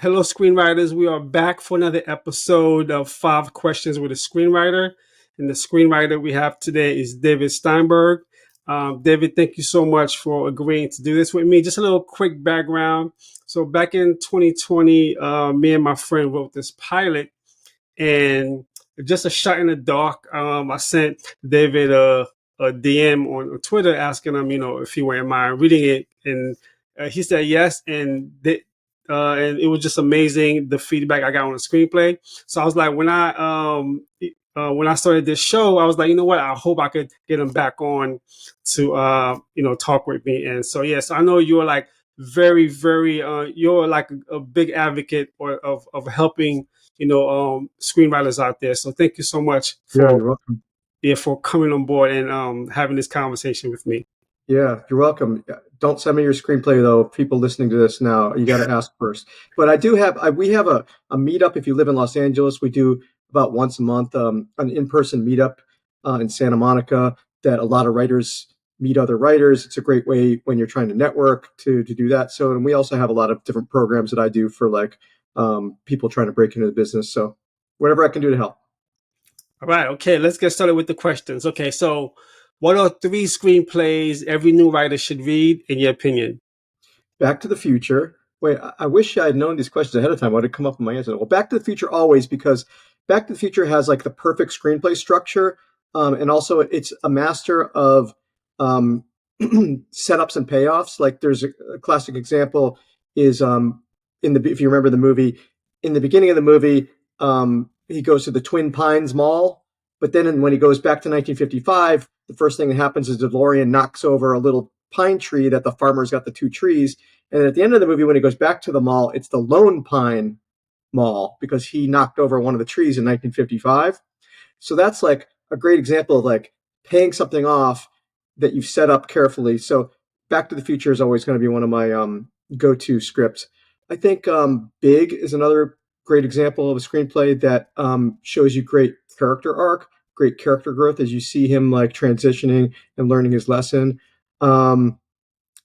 Hello, screenwriters. We are back for another episode of Five Questions with a Screenwriter. And the screenwriter we have today is David Steinberg. David, thank you so much for agreeing to do this with me. Just a little quick background. So, back in 2020, me and my friend wrote this pilot, and just a shot in the dark. I sent David a DM on Twitter asking him, if he wouldn't mind reading it, and he said yes, and it was just amazing the feedback I got on the screenplay. So I was like, when I started this show, I was like, you know what? I hope I could get him back on to talk with me. And so yes, I know you're like very, very you're like a big advocate of helping screenwriters out there. So thank you so much Yeah, for you're welcome. for coming on board and having this conversation with me. Yeah, you're welcome. Don't send me your screenplay though. People listening to this now, you got to ask first. But I do have, we have a meetup. If you live in Los Angeles, we do about once a month an in-person meetup in Santa Monica that a lot of writers meet other writers. It's a great way when you're trying to network to do that. So, and we also have a lot of different programs that I do for like people trying to break into the business. So, whatever I can do to help. All right, okay, let's get started with the questions. Okay, so what are three screenplays every new writer should read, in your opinion? Back to the Future. Wait, I wish I had known these questions ahead of time. I would have come up with my answer. Well, Back to the Future always, because Back to the Future has like the perfect screenplay structure, and also it's a master of um, setups and payoffs. Like there's a classic example is if you remember the movie, in the beginning of the movie, he goes to the Twin Pines Mall, but then when he goes back to 1955, the first thing that happens is DeLorean knocks over a little pine tree that the farmer's got the two trees. And at the end of the movie, when he goes back to the mall, it's the Lone Pine Mall because he knocked over one of the trees in 1955. So that's like a great example of like paying something off that you've set up carefully. So Back to the Future is always going to be one of my go-to scripts. I think Big is another great example of a screenplay that shows you great character arc, great character growth as you see him like transitioning and learning his lesson. And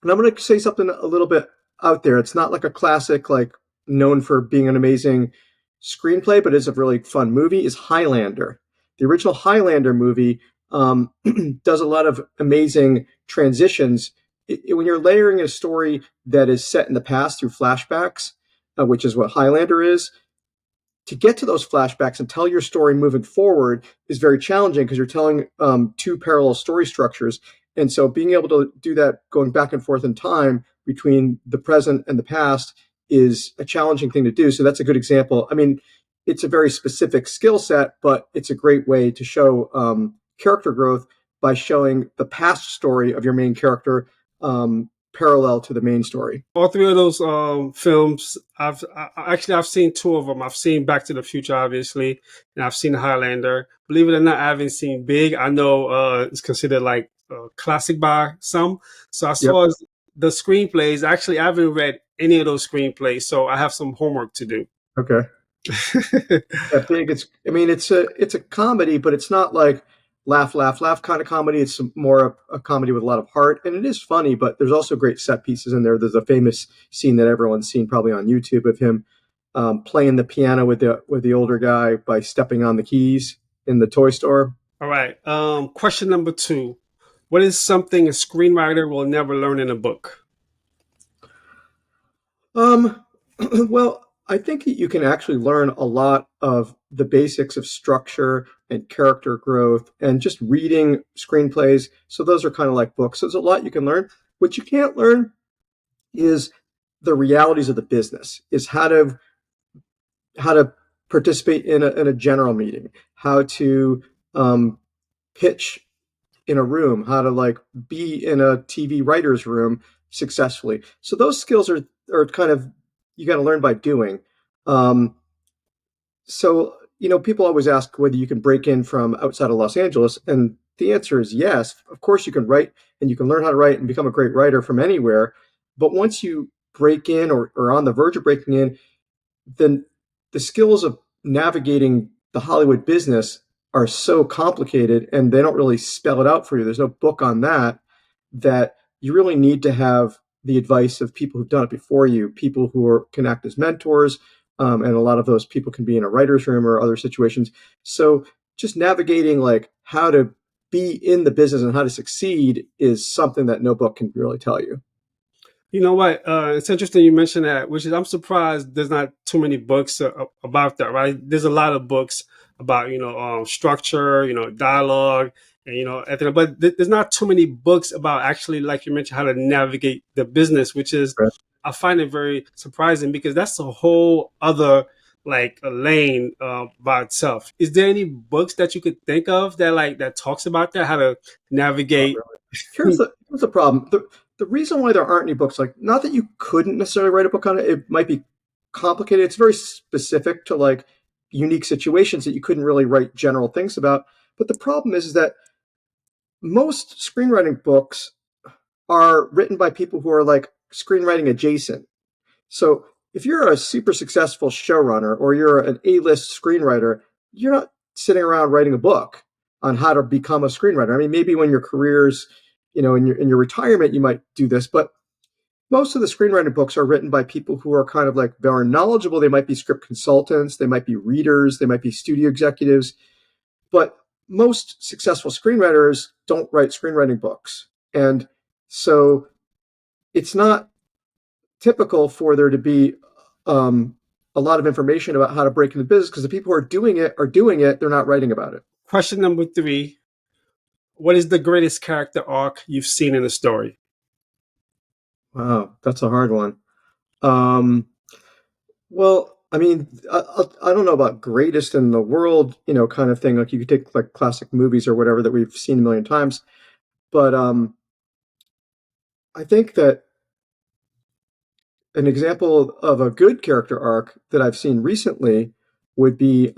I'm going to say something a little bit out there. It's not like a classic, like known for being an amazing screenplay, but it's a really fun movie. Is Highlander. The original Highlander movie does a lot of amazing transitions. When you're layering a story that is set in the past through flashbacks, which is what Highlander is, to get to those flashbacks and tell your story moving forward is very challenging because you're telling two parallel story structures. And so being able to do that going back and forth in time between the present and the past is a challenging thing to do. So that's a good example. I mean, it's a very specific skill set, but it's a great way to show character growth by showing the past story of your main character parallel to the main story. All three of those films, I've seen two of them. I've seen Back to the Future, obviously, and I've seen Highlander. Believe it or not, I haven't seen Big. I know it's considered like a classic by some. So as Yep. far as the screenplays, actually, I haven't read any of those screenplays, so I have some homework to do. Okay. Yeah, Big. I mean, it's a comedy, but it's not like laugh, laugh, laugh kind of comedy. It's more a comedy with a lot of heart, and it is funny. But there's also great set pieces in there. There's a famous scene that everyone's seen probably on YouTube of him playing the piano with the older guy by stepping on the keys in the toy store. All right. Question number two. What is something a screenwriter will never learn in a book? Um, well, I think that you can actually learn a lot of the basics of structure and character growth and just reading screenplays. So those are kind of like books. So there's a lot you can learn. What you can't learn is the realities of the business, is how to participate in a general meeting, how to pitch in a room, how to like be in a TV writer's room successfully. So those skills are kind of you got to learn by doing. Um, so people always ask whether you can break in from outside of Los Angeles, and the answer is yes. Of course, you can write and you can learn how to write and become a great writer from anywhere. But once you break in or on the verge of breaking in, then the skills of navigating the Hollywood business are so complicated and they don't really spell it out for you. There's no book on that you really need to have the advice of people who've done it before you, people can act as mentors, and a lot of those people can be in a writer's room or other situations. So just navigating like how to be in the business and how to succeed is something that no book can really tell you. You know what? It's interesting you mentioned that, which is I'm surprised there's not too many books about that. Right? There's a lot of books about structure, dialogue, and but there's not too many books about actually, like you mentioned, how to navigate the business, which is Right. I find it very surprising because that's a whole other like a lane by itself. Is there any books that you could think of that talks about that, how to Not navigate? really. Here's the problem. The reason why there aren't any books, like, not that you couldn't necessarily write a book on it, it might be complicated. It's very specific to like unique situations that you couldn't really write general things about. But the problem is that most screenwriting books are written by people who are like screenwriting adjacent. So if you're a super successful showrunner or you're an A-list screenwriter, you're not sitting around writing a book on how to become a screenwriter. I mean, maybe when your career's, in your retirement, you might do this, but most of the screenwriting books are written by people who are kind of like very knowledgeable. They might be script consultants, they might be readers, they might be studio executives, but most successful screenwriters don't write screenwriting books. And so it's not typical for there to be um, a lot of information about how to break into business because the people who are doing it. They're not writing about it. Question number three: what is the greatest character arc you've seen in a story? Wow, that's a hard one. Um, well, I mean, I don't know about greatest in the world, kind of thing. Like you could take like classic movies or whatever that we've seen a million times, but I think that an example of a good character arc that I've seen recently would be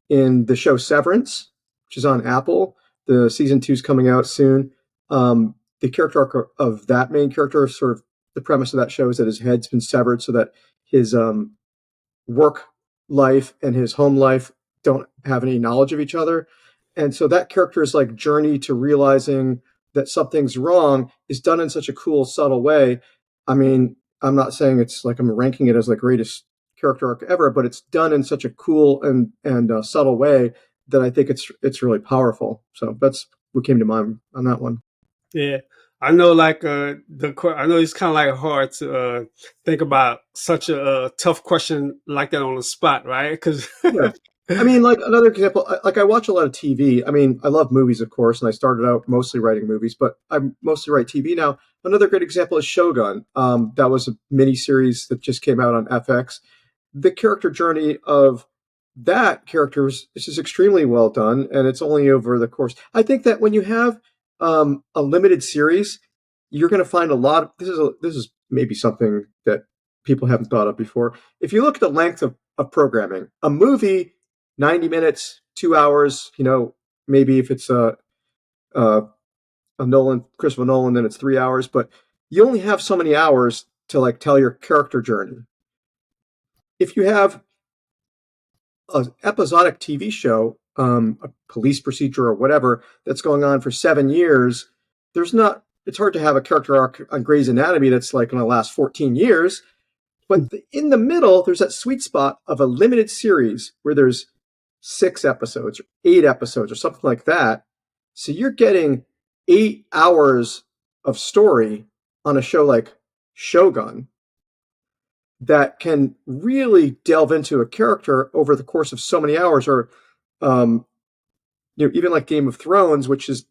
in the show Severance, which is on Apple. The season 2 is coming out soon. The character arc of that main character, sort of the premise of that show, is that his head's been severed so that his work life and his home life don't have any knowledge of each other. And so that character's like journey to realizing that something's wrong is done in such a cool, subtle way. I mean, I'm not saying it's like I'm ranking it as the greatest character arc ever, but it's done in such a cool and subtle way that I think it's really powerful. So that's what came to mind on that one. Yeah, I know. Like I know it's kind of like hard to think about such a tough question like that on the spot, right? Because Yeah. I mean, like another example, like I watch a lot of TV. I mean, I love movies, of course, and I started out mostly writing movies, but I mostly write TV now. Another good example is Shogun. That was a mini series that just came out on FX. The character journey of that character is just extremely well done, and it's only over the course. I think that when you have a limited series, you're going to find a lot. This is maybe something that people haven't thought of before. If you look at the length of programming, a movie, 90 minutes, 2 hours. Maybe if it's a Christopher Nolan, then it's 3 hours. But you only have so many hours to like tell your character journey. If you have an episodic TV show, a police procedure or whatever that's going on for 7 years, there's not. It's hard to have a character arc on Grey's Anatomy that's like going to last 14 years. But in the middle, there's that sweet spot of a limited series where there's 6 episodes or 8 episodes or something like that. So you're getting 8 hours of story on a show like Shogun that can really delve into a character over the course of so many hours, or um, even like Game of Thrones, which is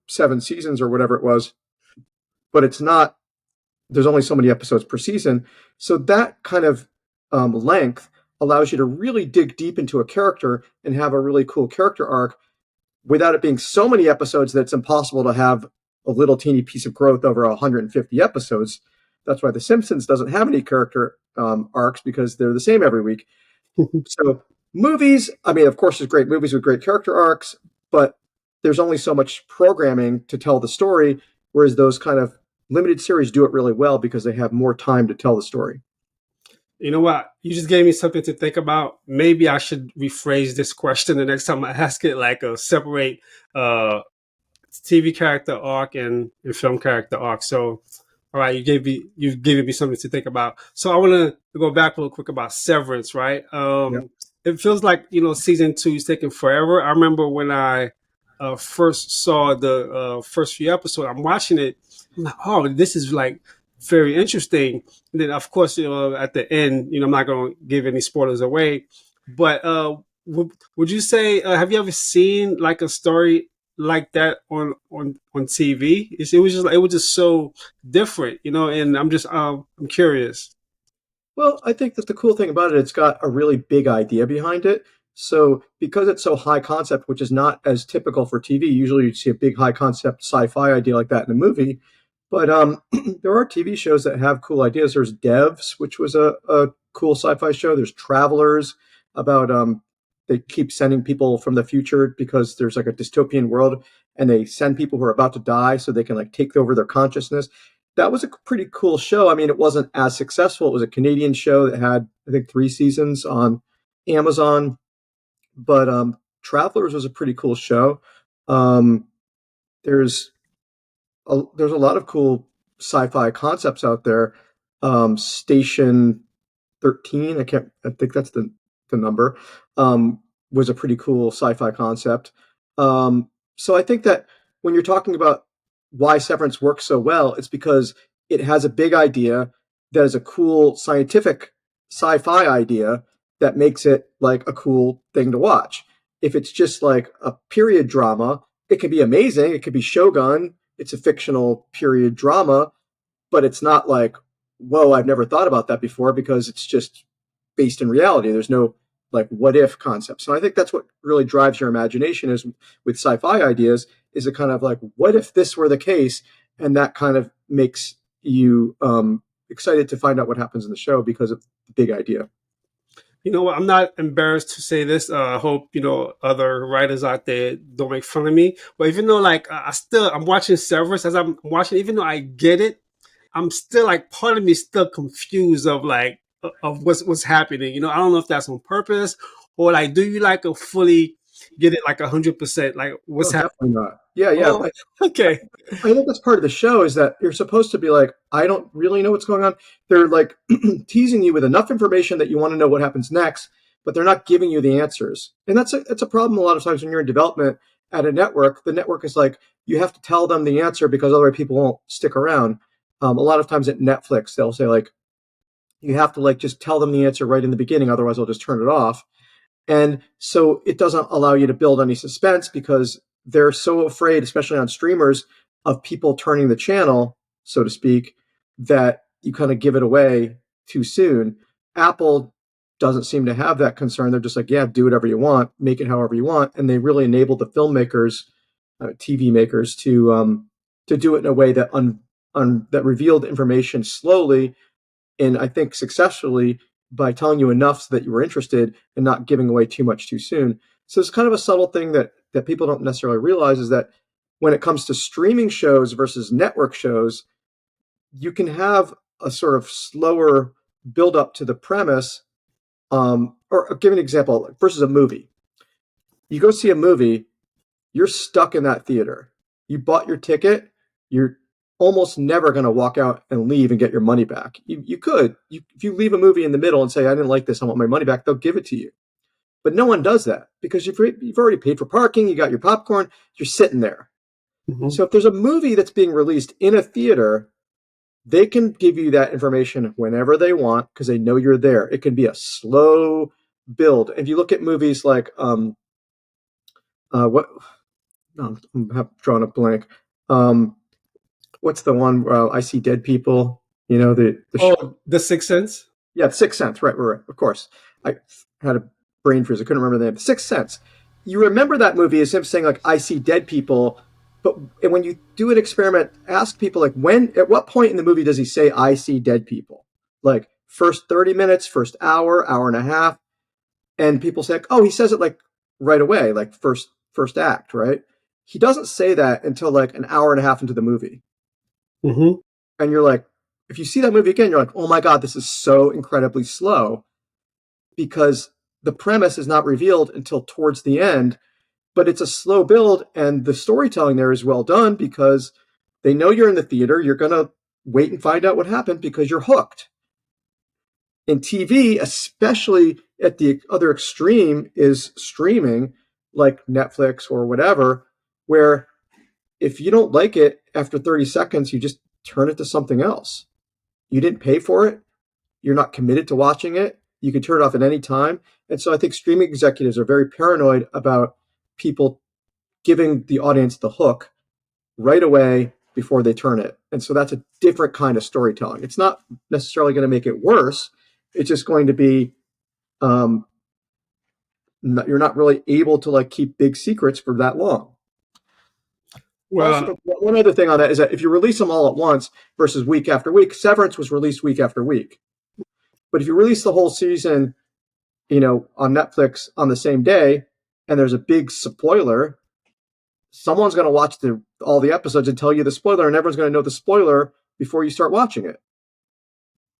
7 seasons or whatever it was, but it's not. There's only so many episodes per season, so that kind of length allows you to really dig deep into a character and have a really cool character arc without it being so many episodes that it's impossible to have a little teeny piece of growth over 150 episodes. That's why The Simpsons doesn't have any character arcs, because they're the same every week. So movies, I mean, of course, there's great movies with great character arcs, but there's only so much programming to tell the story, whereas those kind of limited series do it really well because they have more time to tell the story. you know what, you just gave me something to think about. Maybe I should rephrase this question the next time I ask it, like a separate uh, TV character arc and film character arc. So All right, you've given me something to think about. So I want to go back real quick about Severance, right? Yeah. It feels like season two is taking forever. I remember when I first saw the first few episodes. I'm watching it. I'm like, oh, this is like very interesting. And then, of course, at the end, I'm not going to give any spoilers away. But would you say, have you ever seen like a story like that on TV? It was just so different, and I'm curious. Well, I think that the cool thing about it, it's got a really big idea behind it. So because it's so high concept, which is not as typical for TV, usually you'd see a big high concept sci-fi idea like that in a movie. But there are TV shows that have cool ideas. There's Devs, which was a cool sci-fi show. There's Travelers about they keep sending people from the future because there's like a dystopian world and they send people who are about to die so they can like take over their consciousness. That was a pretty cool show. I mean, it wasn't as successful. It was a Canadian show that had, I think, 3 seasons on Amazon. But Travelers was a pretty cool show. Um, there's there's a lot of cool sci-fi concepts out there. Station 13, I think that's the number, um, was a pretty cool sci-fi concept. So I think that when you're talking about why Severance works so well, it's because it has a big idea that is a cool scientific sci-fi idea that makes it like a cool thing to watch. If it's just like a period drama, it can be amazing. It could be Shogun. It's a fictional period drama, but it's not like, whoa, I've never thought about that before because it's just based in reality. There's no like what if concepts. And I think that's what really drives your imagination is with sci-fi ideas is a kind of like, what if this were the case? And that kind of makes you excited to find out what happens in the show because of the big idea. You know what? I'm not embarrassed to say this. I hope other writers out there don't make fun of me. But even though like I'm watching Severus as I'm watching, even though I get it, I'm still like part of me is still confused of like of what's happening. I don't know if that's on purpose or like do you like a fully get it like 100%? Like what's No, happening? definitely not. Yeah, yeah. Oh, okay. I think that's part of the show is that you're supposed to be like, I don't really know what's going on. They're like teasing you with enough information that you want to know what happens next, but they're not giving you the answers. And that's a problem a lot of times when you're in development at a network. The network is like, you have to tell them the answer because otherwise people won't stick around. A lot of times at Netflix, they'll say like, you have to like just tell them the answer right in the beginning, otherwise they'll just turn it off. And so it doesn't allow you to build any suspense because they're so afraid, especially on streamers, of people turning the channel, so to speak, that you kind of give it away too soon. Apple doesn't seem to have that concern. They're just like, yeah, do whatever you want, make it however you want, and they really enable the filmmakers, TV makers, to do it in a way that that revealed information slowly and I think successfully by telling you enough so that you were interested and not giving away too much too soon. So it's kind of a subtle thing that people don't necessarily realize is that when it comes to streaming shows versus network shows, you can have a sort of slower build up to the premise. Or I'll give an example versus a movie. You go see a movie, you're stuck in that theater. You bought your ticket, you're almost never going to walk out and leave and get your money back. You could. If you leave a movie in the middle and say, I didn't like this, I want my money back, they'll give it to you. But no one does that because you've already paid for parking, you got your popcorn, you're sitting there. Mhm. So if there's a movie that's being released in a theater, they can give you that information whenever they want because they know you're there. It can be a slow build. If you look at movies like what no, I'm drawing a blank. Um, what's the one where I see dead people? You know the Oh, The Sixth Sense. yeah, Sixth Sense, right, right, right, of course. I had a brain freeze. I couldn't remember the name. The Sixth Sense. You remember that movie as him saying like, "I see dead people," but when you do an experiment, ask people like, at what point in the movie does he say, "I see dead people"? Like first 30 minutes, first hour, hour and a half, and people say, like, "Oh, he says it like right away, like first act, right?" He doesn't say that until like an hour and a half into the movie, Hmm. and you're like, if you see that movie again, you're like, "Oh my god, this is so incredibly slow." Because the premise is not revealed until towards the end, but it's a slow build and the storytelling there is well done because they know you're in the theater, you're going to wait and find out what happened because you're hooked. In TV, especially at the other extreme, is streaming like Netflix or whatever, where if you don't like it after 30 seconds, you just turn it to something else. You didn't pay for it. You're not committed to watching it. You can turn it off at any time. And so I think streaming executives are very paranoid about people giving the audience the hook right away before they turn it. And so that's a different kind of storytelling. It's not necessarily going to make it worse. It's just going to be um, you're not really able to like keep big secrets for that long. Well, Also, one other thing on that is that if you release them all at once versus week after week, Severance was released week after week. But if you release the whole season, on Netflix on the same day, and there's a big spoiler, someone's going to watch all the episodes and tell you the spoiler, and everyone's going to know the spoiler before you start watching it.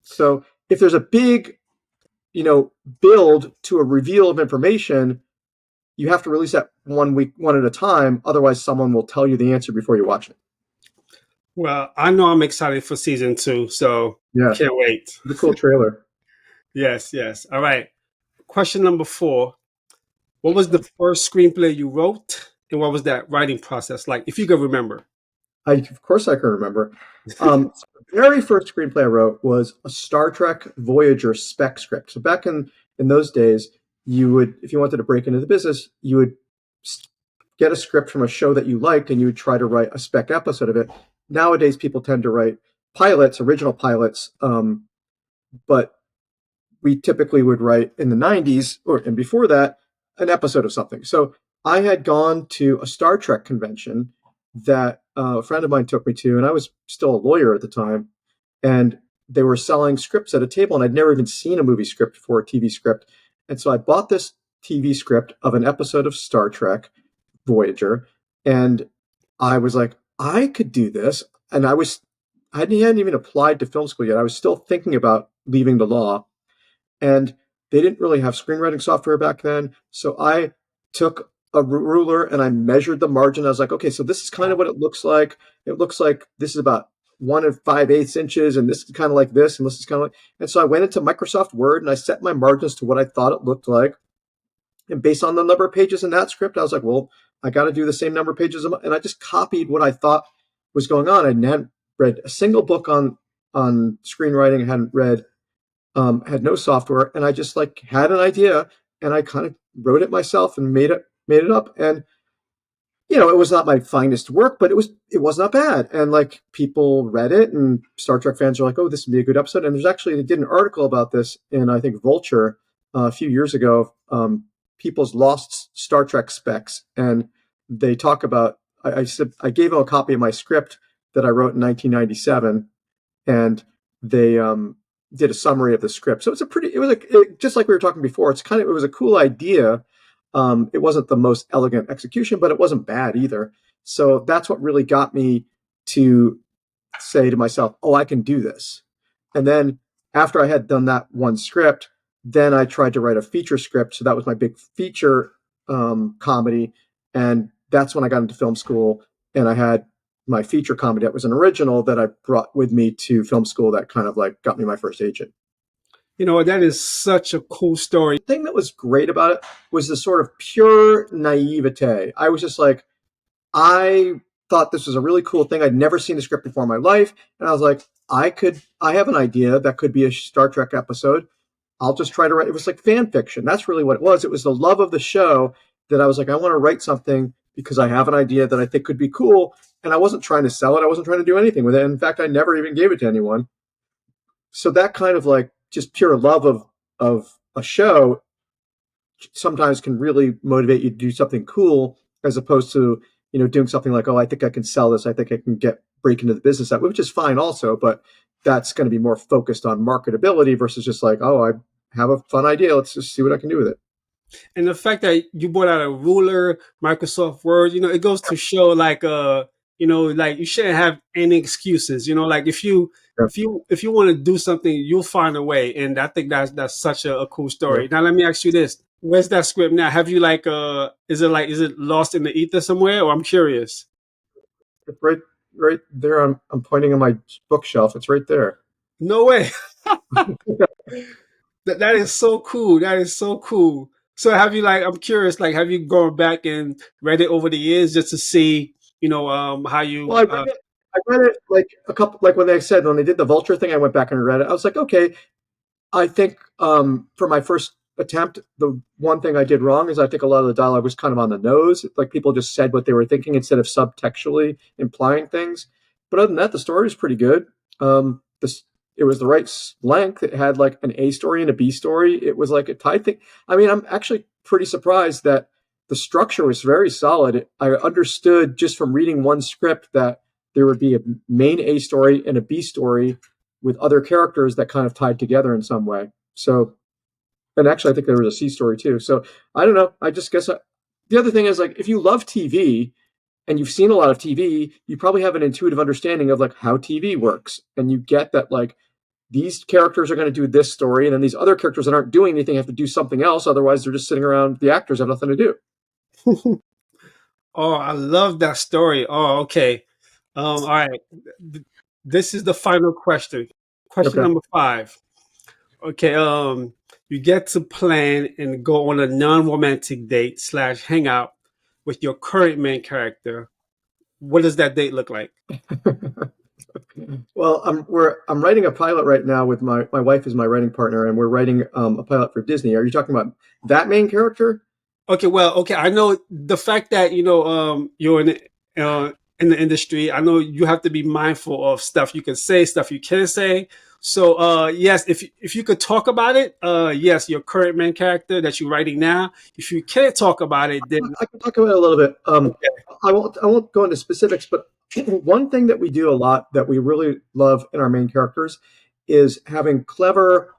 So if there's a big, build to a reveal of information, you have to release that 1 week, one at a time. Otherwise, someone will tell you the answer before you watch it. well, I know I'm excited for season two, so Yeah, can't wait. the cool trailer. Yes, yes. All right. Question number 4. What was the first screenplay you wrote, and what was that writing process like, if you can remember? Of course, I can remember. The very first screenplay I wrote was a Star Trek Voyager spec script. So back in those days, you would, if you wanted to break into the business, you would get a script from a show that you liked, and you would try to write a spec episode of it. Nowadays, people tend to write pilots, original pilots, but we typically would write in the 90s and before that an episode of something. So I had gone to a Star Trek convention that a friend of mine took me to, and I was still a lawyer at the time, and they were selling scripts at a table, and I'd never even seen a movie script before, a TV script. And so I bought this TV script of an episode of Star Trek Voyager, and I was like, I could do this. And I hadn't even applied to film school yet. I was still thinking about leaving the law, and they didn't really have screenwriting software back then. So I took a ruler and I measured the margin. I was like, okay, so this is kind of what it looks like. It looks like this is about 1 5/8 inches, and this is kind of like this, and this is kind of like. And so I went into Microsoft Word and I set my margins to what I thought it looked like. And based on the number of pages in that script, I was like, well, I got to do the same number of pages. And I just copied what I thought was going on. I hadn't read a single book on screenwriting. I hadn't read had no software, and I just like had an idea, and I kind of wrote it myself and made it up. And it was not my finest work, but it was not bad. And like people read it, and Star Trek fans are like, oh, this would be a good episode. And they did an article about this in, I think, Vulture a few years ago. People's lost Star Trek specs, and they talk about. I said I gave them a copy of my script that I wrote in 1997, and they did a summary of the script. So it was just like we were talking before. It was a cool idea. It wasn't the most elegant execution, but it wasn't bad either. So that's what really got me to say to myself, oh, I can do this. And then after I had done that one script, then I tried to write a feature script. So that was my big feature comedy. And that's when I got into film school, and I had my feature comedy that was an original that I brought with me to film school that kind of like got me my first agent. That is such a cool story. The thing that was great about it was the sort of pure naivete. I was just like, I thought this was a really cool thing. I'd never seen a script before in my life. And I was like, I have an idea that could be a Star Trek episode. I'll just try to write. It was like fan fiction. That's really what it was. It was the love of the show that I was like, I want to write something because I have an idea that I think could be cool. And I wasn't trying to sell it. I wasn't trying to do anything with it. In fact, I never even gave it to anyone. So that kind of like just pure love of a show sometimes can really motivate you to do something cool, as opposed to doing something like, oh, I think I can sell this. I think I can break into the business, which is fine also, but that's going to be more focused on marketability versus just like, oh, I have a fun idea. Let's just see what I can do with it. And the fact that you brought out a ruler, Microsoft Word, it goes to show like like you shouldn't have any excuses. Like if you Yeah. if you want to do something, you'll find a way. And I think that's such a cool Yeah. story. Now let me ask you this. Where's that script now? Have you is it lost in the ether somewhere? Or I'm curious. Right, right there. I'm pointing on my bookshelf. It's right there. No way. That is so cool. That is so cool. So have you like? I'm curious. Like, have you gone back and read it over the years just to see, how Well, you? I read it. I read it like a couple, like when they did the vulture thing. I went back and read it. I was like, okay, I think for my first attempt, the one thing I did wrong is I think a lot of the dialogue was kind of on the nose. Like people just said what they were thinking instead of subtextually implying things. But other than that, the story was pretty good. This it was the right length. It had like an A story and a B story. It was like a tight thing. I mean, I'm actually pretty surprised that the structure was very solid. I understood just from reading one script that there would be a main A story and a B story with other characters that kind of tied together in some way. So, and actually, I think there was a C story too. So I don't know. I just guess the other thing is like if you love TV and you've seen a lot of TV, you probably have an intuitive understanding of like how TV works, and you get that like these characters are going to do this story, and then these other characters that aren't doing anything have to do something else. Otherwise, they're just sitting around. The actors have nothing to do. Oh, I love that story. Oh, okay. All right. This is the final question. Question Okay. number 5. Okay. You get to plan and go on a non-romantic date slash hangout with your current main character. What does that date look like? Well, I'm writing a pilot right now with my wife is my writing partner, and we're writing a pilot for Disney. Are you talking about that main character? Okay, well, okay, I know the fact that you're in the industry. I know you have to be mindful of stuff you can say, stuff you can't say. So, yes, if you could talk about it, yes, your current main character that you're writing now. If you can't talk about it, then I can talk about it a little bit. okay. I won't go into specifics, but one thing that we do a lot that we really love in our main characters is having clever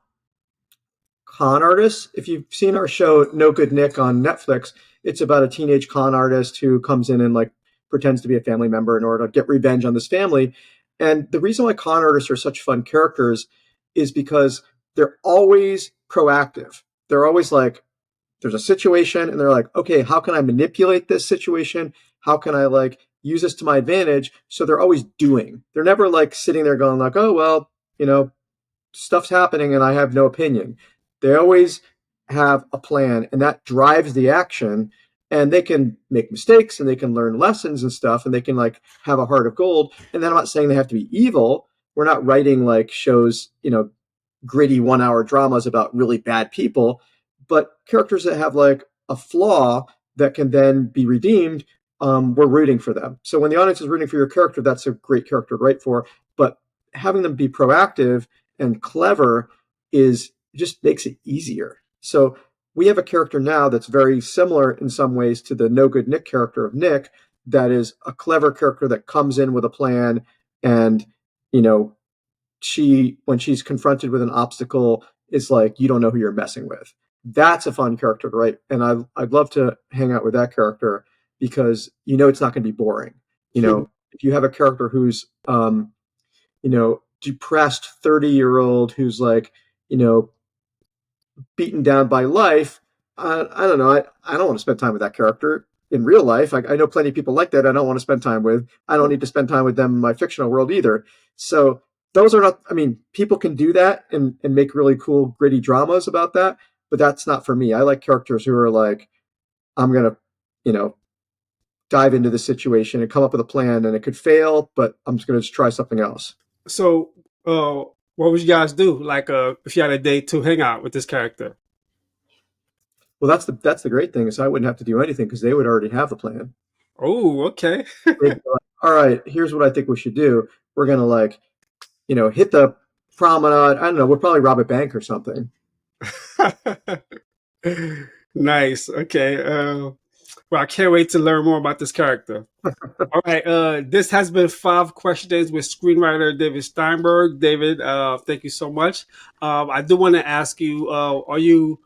con artists. If you've seen our show No Good Nick on Netflix, it's about a teenage con artist who comes in and like pretends to be a family member in order to get revenge on this family. And the reason why con artists are such fun characters is because they're always proactive. They're always like, there's a situation and they're like, okay, how can I manipulate this situation? How can I like use this to my advantage? So they're always doing. They're never like sitting there going like, oh well, stuff's happening and I have no opinion. They always have a plan and that drives the action, and they can make mistakes and they can learn lessons and stuff, and they can like have a heart of gold. And then I'm not saying they have to be evil. We're not writing like shows, gritty 1 hour dramas about really bad people, but characters that have like a flaw that can then be redeemed. We're rooting for them. So when the audience is rooting for your character, that's a great character to write for. But having them be proactive and clever is just makes it easier. So we have a character now that's very similar in some ways to the No Good Nick character of Nick, that is a clever character that comes in with a plan, and you know she when she's confronted with an obstacle is like, you don't know who you're messing with. That's a fun character to write, and I'd love to hang out with that character because it's not going to be boring. If you have a character who's depressed 30-year-old who's like, you know, beaten down by life, I don't know. I don't want to spend time with that character in real life. I know plenty of people like that I don't want to spend time with. I don't need to spend time with them in my fictional world either. So those are not, I mean, people can do that and make really cool, gritty dramas about that, but that's not for me. I like characters who are like, I'm going to, you know, dive into the situation and come up with a plan, and it could fail, but I'm just going to try something else. So, what would you guys do? Like, if you had a date to hang out with this character? Well, that's the great thing is I wouldn't have to do anything because they would already have the plan. Oh, okay. They'd be like, all right, here's what I think we should do. We're gonna like, hit the promenade. I don't know. We'll probably rob a bank or something. Nice. Okay. Well, I can't wait to learn more about this character. All right. This has been 5 questions with screenwriter David Steinberg. David, thank you so much. I do want to ask you, are you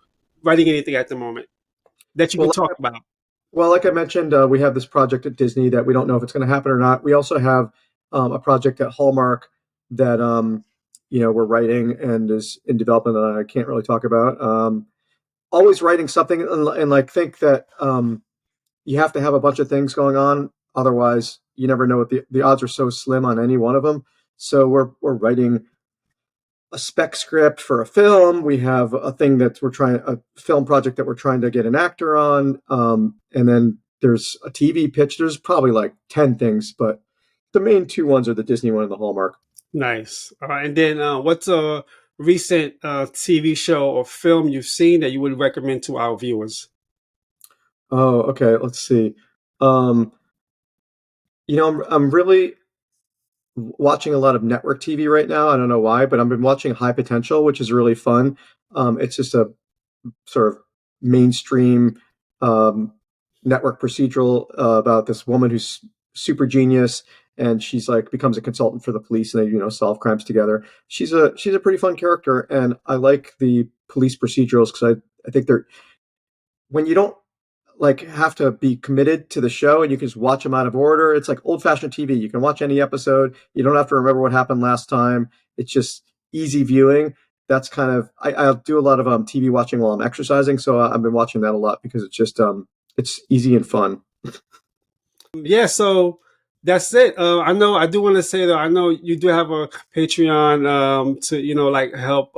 writing anything at the moment that you Well, can talk about? like I mentioned, we have this project at Disney that we don't know if it's going to happen or not. We also have a project at Hallmark that we're writing and is in development that I can't really talk about. Always writing something, and like think that you have to have a bunch of things going on. Otherwise, you never know what the odds are so slim on any one of them. So we're writing a spec script for a film. We have a thing that a film project that we're trying to get an actor on. And then there's a TV pitch. There's probably like 10 things, but the main two ones are the Disney one and the Hallmark. Nice. All right. And then what's a recent TV show or film you've seen that you would recommend to our viewers? Oh, okay. Let's see. Um, I'm really watching a lot of network TV right now. I don't know why, but I've been watching High Potential, which is really fun. It's just a sort of mainstream um, network procedural about this woman who's super genius, and she's like becomes a consultant for the police, and they solve crimes together. She's a pretty fun character, and I like the police procedurals because I think they're when you don't like have to be committed to the show and you can just watch them out of order. It's like old fashioned TV. You can watch any episode. You don't have to remember what happened last time. It's just easy viewing. That's kind of I'll do a lot of TV watching while I'm exercising, so I've been watching that a lot because it's just it's easy and fun. Yeah, so that's it. I know I do want to say though, I know you do have a Patreon to like help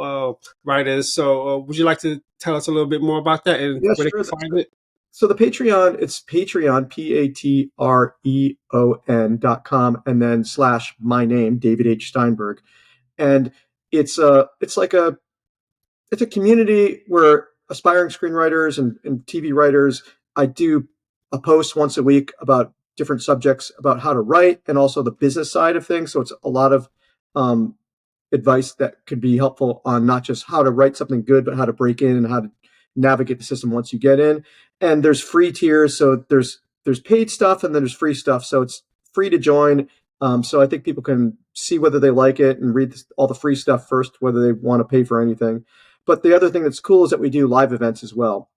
writers. So would you like to tell us a little bit more about that and Yeah, where they sure. can find it? So the Patreon, it's Patreon, Patreon.com, and then slash my name, David H. Steinberg. And it's like it's a community where aspiring screenwriters and TV writers, I do a post once a week about different subjects about how to write and also the business side of things. So it's a lot of um, advice that could be helpful on not just how to write something good, but how to break in and how to navigate the system once you get in. And there's free tiers, so there's paid stuff and then there's free stuff. So it's free to join. So I think people can see whether they like it and read all the free stuff first, whether they want to pay for anything. But the other thing that's cool is that we do live events as well.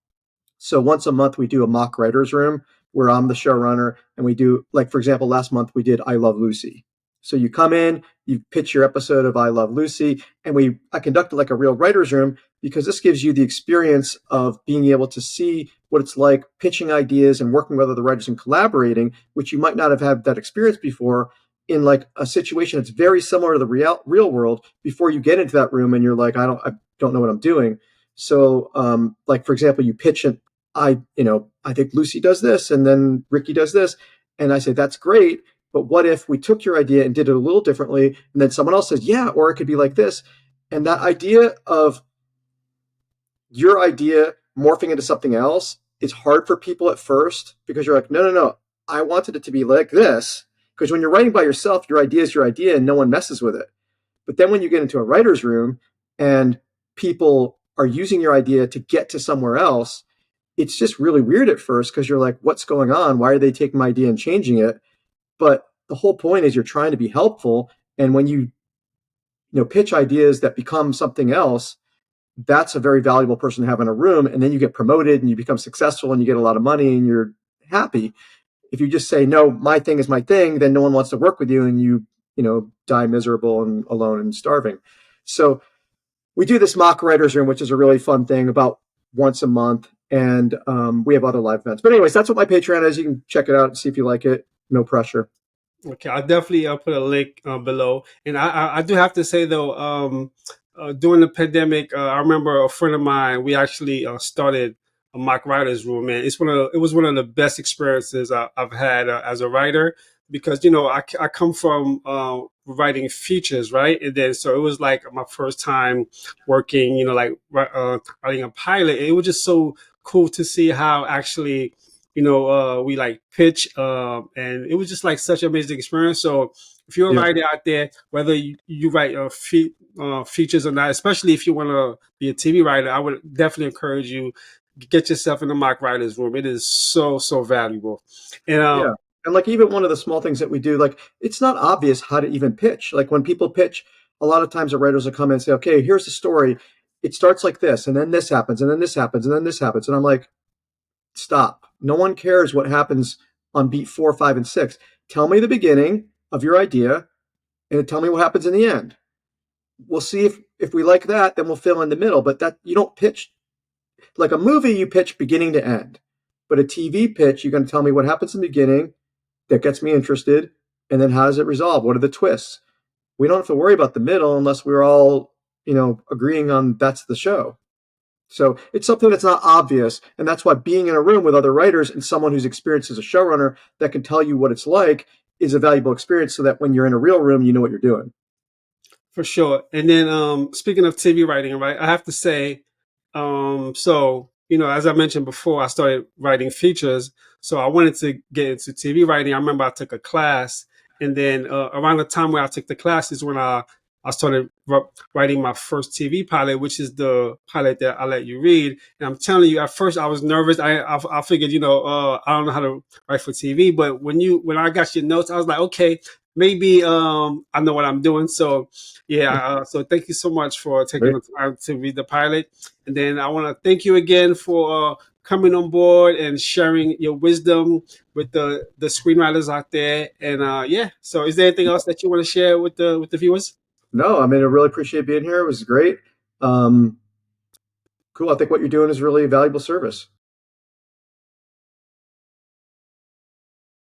So once a month we do a mock writers room where I'm the showrunner and we do, like, for example, last month we did I Love Lucy. So you come in, you pitch your episode of I Love Lucy, and I conduct it like a real writers room because this gives you the experience of being able to see what it's like pitching ideas and working with other writers and collaborating, which you might not have had that experience before in like a situation that's very similar to the real world before you get into that room and you're like, I don't know what I'm doing. So, like for example, you pitch it. I think Lucy does this, and then Ricky does this, and I say that's great. But what if we took your idea and did it a little differently, and then someone else says, yeah, or it could be like this, and that idea of your idea morphing into something else is hard for people at first because you're like, no, no, no, I wanted it to be like this. Because when you're writing by yourself, your idea is your idea, and no one messes with it. But then when you get into a writer's room and people are using your idea to get to somewhere else, it's just really weird at first because you're like, what's going on? Why are they taking my idea and changing it? But the whole point is you're trying to be helpful. And when you pitch ideas that become something else, that's a very valuable person to have in a room. And then you get promoted and you become successful and you get a lot of money and you're happy. If you just say, no, my thing is my thing, then no one wants to work with you and you die miserable and alone and starving. So we do this mock writers room, which is a really fun thing about once a month. And we have other live events. But anyways, that's what my Patreon is. You can check it out and see if you like it. No pressure. Okay, I'll definitely put a link below. And I do have to say though, during the pandemic, I remember a friend of mine. We actually started a mock writers room, and it was one of the best experiences I've had as a writer because I come from writing features, right? And then so it was like my first time working, writing a pilot. It was just so cool to see how actually we like pitch, and it was just like such an amazing experience. So if you're a Yeah. writer out there, whether you write features or not, especially if you want to be a TV writer, I would definitely encourage you get yourself in the mock writers room. It is so valuable. And Yeah. And like even one of the small things that we do, like it's not obvious how to even pitch. Like when people pitch, a lot of times the writers will come in and say, okay, here's the story. It starts like this, and then this happens, and then this happens, and then this happens. And I'm like, stop. No one cares what happens on beat 4, 5, and 6. Tell me the beginning of your idea and tell me what happens in the end. We'll see if we like that, then we'll fill in the middle. But that you don't pitch like a movie, you pitch beginning to end. But a TV pitch, you're going to tell me what happens in the beginning, that gets me interested, and then how does it resolve? What are the twists? We don't have to worry about the middle unless we're all, agreeing on that's the show. So it's something that's not obvious, and that's why being in a room with other writers and someone who's experienced as a showrunner that can tell you what it's like is a valuable experience. So that when you're in a real room, you know what you're doing. For sure. And then speaking of TV writing, right, I have to say, so as I mentioned before, I started writing features. So I wanted to get into TV writing. I remember I took a class, and then around the time where I took the class is when I started writing my first TV pilot, which is the pilot that I let you read. And I'm telling you, at first I was nervous. I figured, I don't know how to write for TV, but when I got your notes, I was like, okay, maybe I know what I'm doing. So yeah, so thank you so much for taking Right? the time to read the pilot. And then I want to thank you again for coming on board and sharing your wisdom with the screenwriters out there. And yeah, so is there anything else that you want to share with the viewers? No, I mean, I really appreciate being here. It was great. Um, cool. I think what you're doing is really a valuable service.